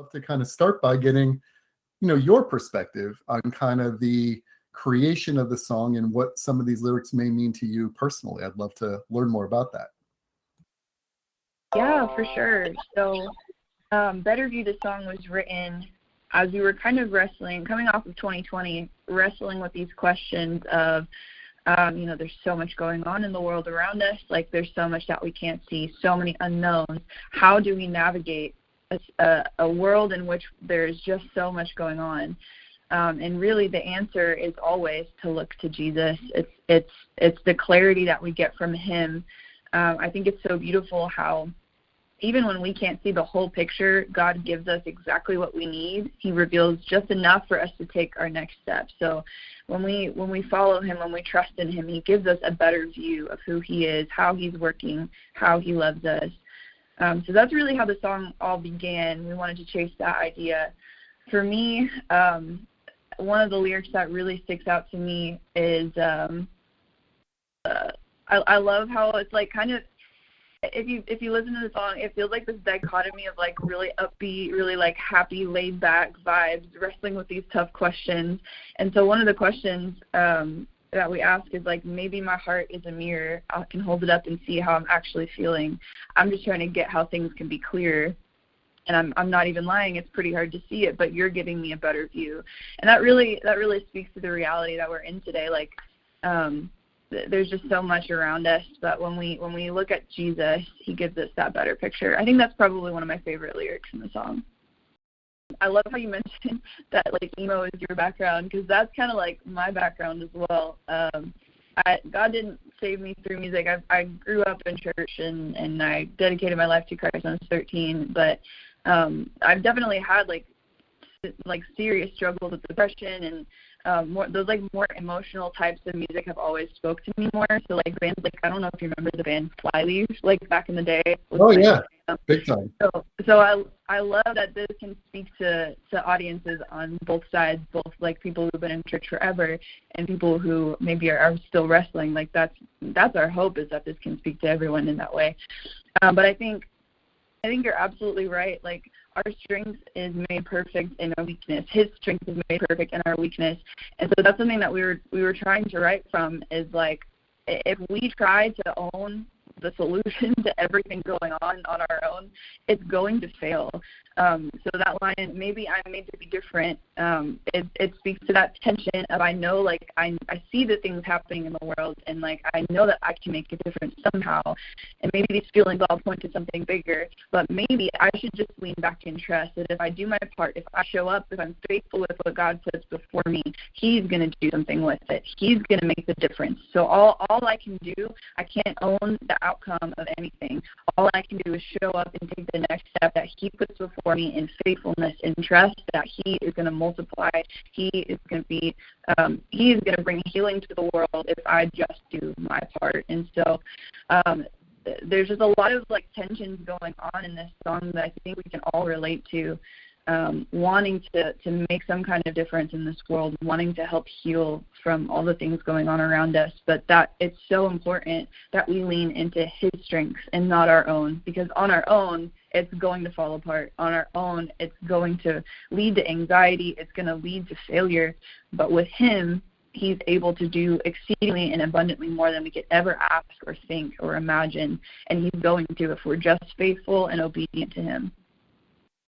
love to kind of start by getting, your perspective on kind of the creation of the song and what some of these lyrics may mean to you personally. I'd love to learn more about that. Yeah, for sure. So Better View, the song was written as we were kind of wrestling, coming off of 2020, wrestling with these questions of, there's so much going on in the world around us. Like, there's so much that we can't see, so many unknowns. How do we navigate a world in which there's just so much going on? And really the answer is always to look to Jesus. It's the clarity that we get from him. I think it's so beautiful how even when we can't see the whole picture, God gives us exactly what we need. He reveals just enough for us to take our next step. So when we follow him, when we trust in him, he gives us a better view of who he is, how he's working, how he loves us. So that's really how the song all began. We wanted to chase that idea. For me, one of the lyrics that really sticks out to me is I love how it's like kind of, if you listen to the song, it feels like this dichotomy of like really upbeat, really like happy, laid back vibes, wrestling with these tough questions. And so one of the questions that we ask is like, maybe my heart is a mirror. I can hold it up and see how I'm actually feeling. I'm just trying to get how things can be clearer. And I'm not even lying. It's pretty hard to see it, but you're giving me a better view. And that really speaks to the reality that we're in today. Like, there's just so much around us, but when we look at Jesus, he gives us that better picture. I think that's probably one of my favorite lyrics in the song. I love how you mentioned that like emo is your background, because that's kind of like my background as well. God didn't save me through music. I grew up in church and I dedicated my life to Christ when I was 13, but I've definitely had like serious struggles with depression, and those like more emotional types of music have always spoke to me more. So like bands like, I don't know if you remember the band Flyleaf, like back in the day. Oh yeah, big time. So I love that this can speak to audiences on both sides, both like people who've been in church forever and people who maybe are still wrestling. Like that's our hope, is that this can speak to everyone in that way. But I think you're absolutely right. Like, our strength is made perfect in our weakness. His strength is made perfect in our weakness. And so that's something that we were trying to write from, is like, if we try to own the solution to everything going on our own, it's going to fail. So that line, maybe I'm made to be different, it speaks to that tension of, I know, like, I see the things happening in the world, and like I know that I can make a difference somehow, and maybe these feelings all point to something bigger, but maybe I should just lean back and trust that if I do my part, if I show up, if I'm faithful with what God puts before me, he's going to do something with it. He's going to make the difference. So all I can do, I can't own the outcome of anything. All I can do is show up and take the next step that he puts before me in faithfulness and trust that he is going to multiply. He is going to bring healing to the world if I just do my part. And so there's just a lot of like tensions going on in this song that I think we can all relate to. Wanting to make some kind of difference in this world, wanting to help heal from all the things going on around us, but that it's so important that we lean into his strengths and not our own, because on our own, it's going to fall apart. On our own, it's going to lead to anxiety. It's going to lead to failure. But with him, he's able to do exceedingly and abundantly more than we could ever ask or think or imagine, and he's going to if we're just faithful and obedient to him.